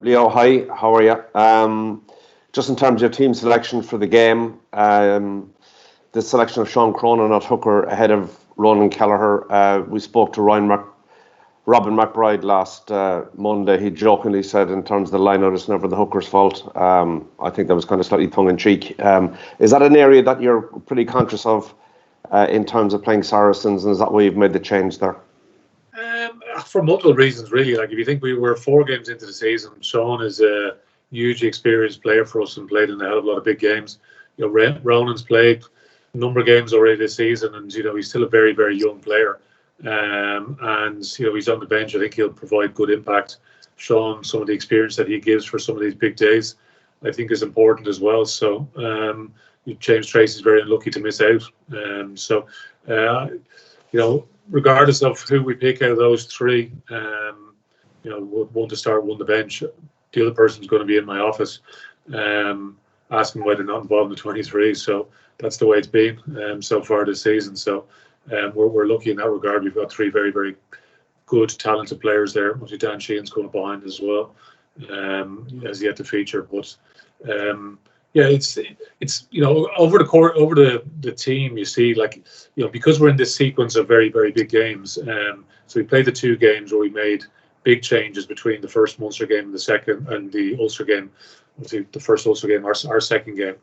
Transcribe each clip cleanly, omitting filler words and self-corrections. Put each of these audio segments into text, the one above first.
Leo, hi, how are you? Just in terms of your team selection for the game, the selection of Sean Cronin at hooker ahead of Ronan Kelleher. We spoke to Robin McBride last Monday. He jokingly said, in terms of the line-out, it's never the hooker's fault. I think that was kind of slightly tongue-in-cheek. Is that an area that you're pretty conscious of in terms of playing Saracens, and is that why you've made the change there? For multiple reasons, really. Like, if you think we were 4 games into the season, Sean is a hugely experienced player for us and played in a hell of a lot of big games. Ronan's played a number of games already this season, and he's still a very, very young player. And he's on the bench. I think he'll provide good impact. Sean, some of the experience that he gives for some of these big days, I think is important as well. So James Tracy's very unlucky to miss out. Regardless of who we pick out of those three, one to start, one to bench, the other person's going to be in my office asking why they're not involved in the 23. So that's the way it's been so far this season. So we're lucky in that regard. We've got three very, very good, talented players there. Obviously, Dan Sheehan's coming behind as well, as yet to feature. But it's over the team, you see, because we're in this sequence of very, very big games. So we played the 2 games where we made big changes between the first Munster game and the second, and the Ulster game. The first Ulster game, our second game.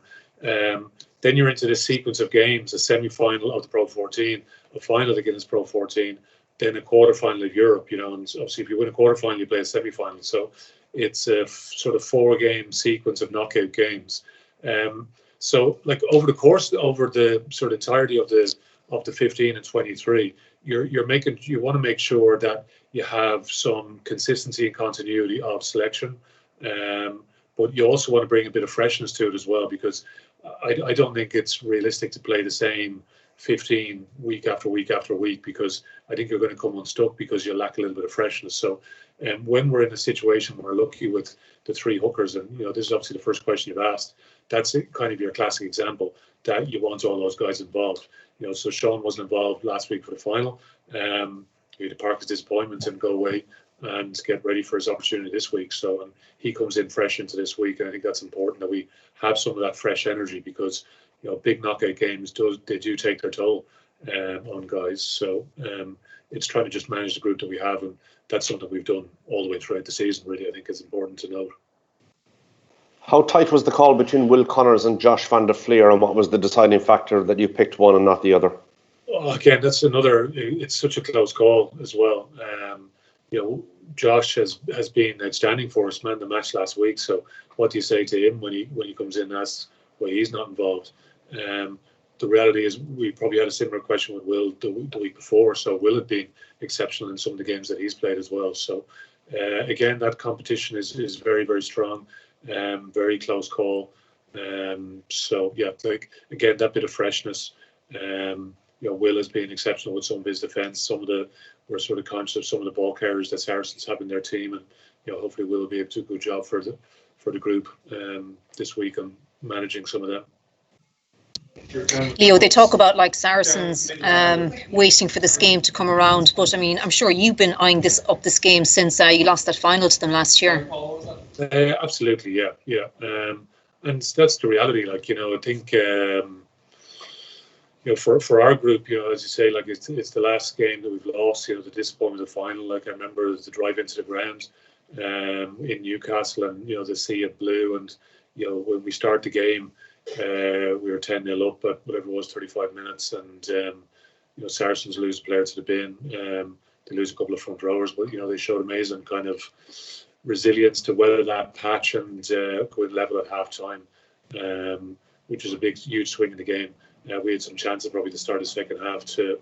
Then you're into this sequence of games: a semi-final of the Pro 14, a final against Pro 14, then a quarter-final of Europe. And obviously, if you win a quarter-final, you play a semi-final. So it's a sort of 4-game sequence of knockout games. So over the sort of entirety of the 15 and 23, you want to make sure that you have some consistency and continuity of selection, but you also want to bring a bit of freshness to it as well, because I don't think it's realistic to play the same 15 week after week after week, because I think you're going to come unstuck because you lack a little bit of freshness. So when we're in a situation where we're lucky with the 3 hookers, and this is obviously the first question you've asked, that's kind of your classic example that you want all those guys involved. So Sean wasn't involved last week for the final. He had to park his disappointment and go away and get ready for his opportunity this week. So he comes in fresh into this week, and I think that's important that we have some of that fresh energy, because big knockout games do take their toll on guys. So it's trying to just manage the group that we have, and that's something we've done all the way throughout the season. Really, I think it's important to note. How tight was the call between Will Connors and Josh van der Fleer, and what was the deciding factor that you picked one and not the other? Oh, again, that's another. It's such a close call as well. Josh has been outstanding for us, man, the match last week. So what do you say to him when he comes in and asks why he's not involved? The reality is we probably had a similar question with Will the week before. So Will had been exceptional in some of the games that he's played as well. So again, that competition is very, very strong. Very close call. So yeah, again, that bit of freshness. Will has been exceptional with some of his defence. We're sort of conscious of some of the ball carriers that Saracens have in their team, and hopefully Will be able to do a good job for the group this week on managing some of that. Leo, they talk about Saracens waiting for this game to come around, but I mean, I'm sure you've been eyeing this game since you lost that final to them last year. Absolutely, yeah. And that's the reality. I think for our group, as you say, it's the last game that we've lost. The disappointment of the final. I remember the drive into the ground in Newcastle, and the sea of blue, and when we start the game. We were 10-0 up at whatever it was, 35 minutes, and Saracens lose a player to the bin. They lose a couple of front rowers, but they showed amazing kind of resilience to weather that patch and go in level at half time, which was a huge swing in the game. We had some chances probably to start the second half to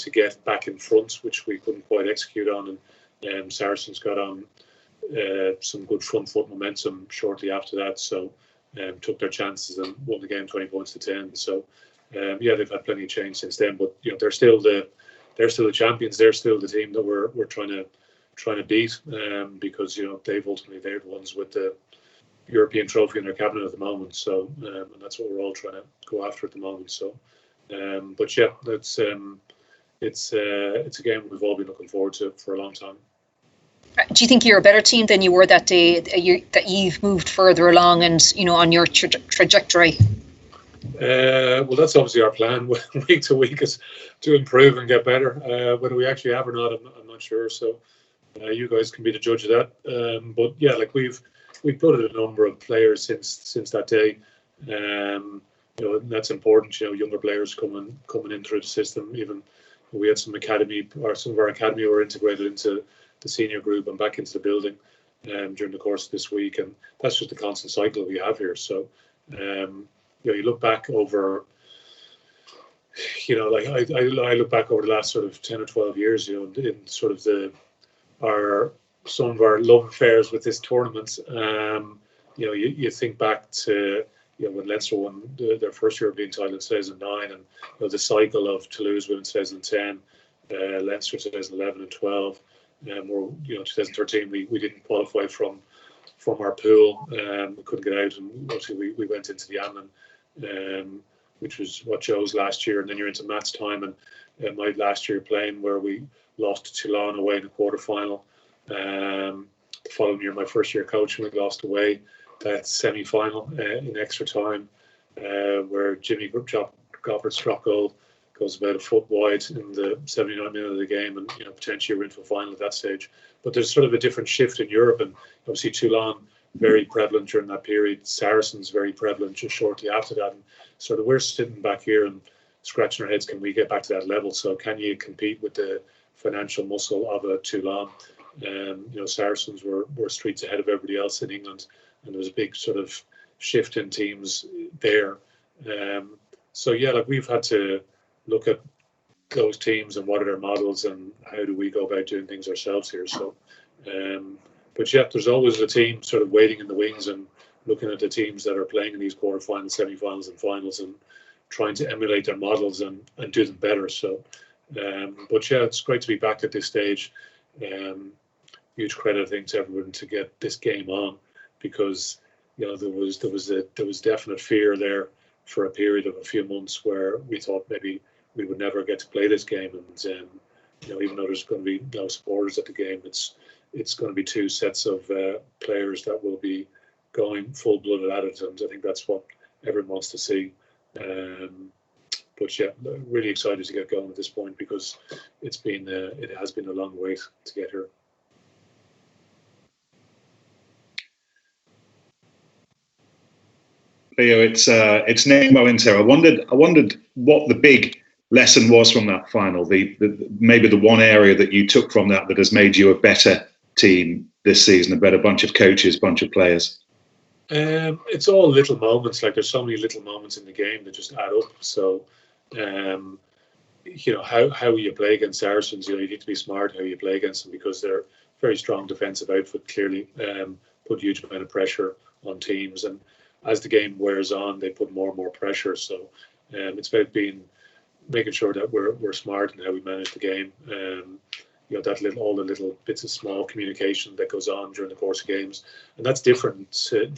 get back in front, which we couldn't quite execute on, and Saracens got on some good front foot momentum shortly after that. So. Took their chances and won the game 20 points to 10. So they've had plenty of change since then. But they're still the champions. They're still the team that we're trying to beat, because they're the ones with the European trophy in their cabinet at the moment. So and that's what we're all trying to go after at the moment. So but yeah, it's a game we've all been looking forward to for a long time. Do you think you're a better team than you were that day? That you've moved further along and on your trajectory. Well, that's obviously our plan week to week, is to improve and get better. Whether we actually have or not, I'm not sure. So you guys can be the judge of that. But yeah, like we've put in a number of players since that day. That's important. Younger players coming in through the system. Even we had some of our academy were integrated into the senior group and back into the building during the course of this week, and that's just the constant cycle we have here. So you look back over, like I look back over the last sort of 10 or 12 years, in sort of some of our love affairs with this tournament. You think back to when Leinster won their first European title in 2009, and the cycle of Toulouse winning 2010, Leinster 2011 and 12. Or 2013 we didn't qualify from our pool. We couldn't get out, and obviously we went into the Amman, which was what Joe's last year, and then you're into Matt's time, and my last year playing where we lost to Toulon away in the quarter-final. The following year, my first year coaching, we lost away that semi-final in extra time, where Jimmy Goppert's drop goal goes about a foot wide in the 79th minute of the game, and potentially you're into a final at that stage. But there's sort of a different shift in Europe, and obviously Toulon very prevalent during that period, Saracens very prevalent just shortly after that, and sort of we're sitting back here and scratching our heads, can we get back to that level? So can you compete with the financial muscle of a Toulon? Saracens were streets ahead of everybody else in England, and there was a big sort of shift in teams there. So yeah, like we've had to look at those teams and what are their models and how do we go about doing things ourselves here. So, but yeah, there's always a team sort of waiting in the wings and looking at the teams that are playing in these quarterfinals, semi-finals and finals and trying to emulate their models and do them better. So, but yeah, it's great to be back at this stage. Huge credit, I think, to everyone to get this game on, because there was definite fear there for a period of a few months where we thought maybe we would never get to play this game, and even though there's going to be no supporters at the game, it's going to be two sets of players that will be going full-blooded at it, and I think that's what everyone wants to see. But yeah, really excited to get going at this point, because it has been a long wait to get here. Leo, it's Nick Mullins here. I wondered what the big lesson was from that final. Maybe the one area that you took from that has made you a better team this season, a better bunch of coaches, bunch of players. It's all little moments. Like there's so many little moments in the game that just add up. So, how you play against Saracens, you need to be smart how you play against them, because they're very strong defensive outfit. Clearly, put a huge amount of pressure on teams, and as the game wears on, they put more and more pressure. So it's about making sure that we're smart in how we manage the game. All the little bits of small communication that goes on during the course of games, and that's different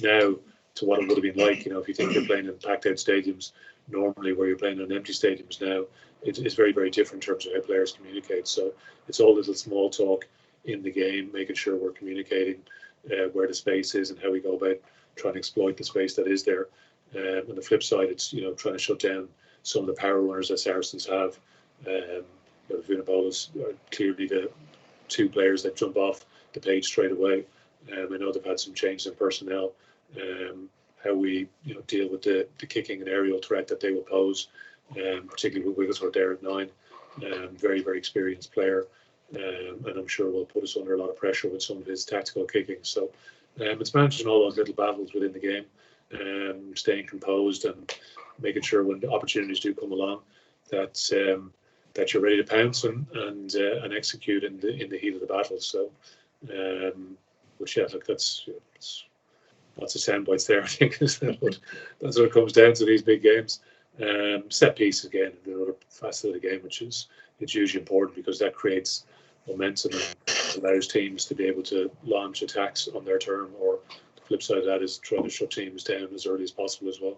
now to what it would have been like. If you think you're playing in packed out stadiums normally, where you're playing in empty stadiums now, it's very, very different in terms of how players communicate. So it's all little small talk in the game, making sure we're communicating where the space is and how we go about trying to exploit the space that is there. On the flip side, it's trying to shut down some of the power runners that Saracens have. Vunipolas are clearly the two players that jump off the page straight away. I know they've had some changes in personnel. How we deal with the kicking and aerial threat that they will pose, particularly with Wigglesworth there at 9. Very, very experienced player, and I'm sure will put us under a lot of pressure with some of his tactical kicking. So it's managing all those little battles within the game, staying composed and making sure when the opportunities do come along that you're ready to pounce and execute in the heat of the battle. So, which yeah, look, that's lots of sound bites there, I think. That's what it comes down to, these big games. Set piece again, another facet of the game, which is it's usually important because that creates momentum and allows teams to be able to launch attacks on their turn, or the flip side of that is trying to shut teams down as early as possible as well.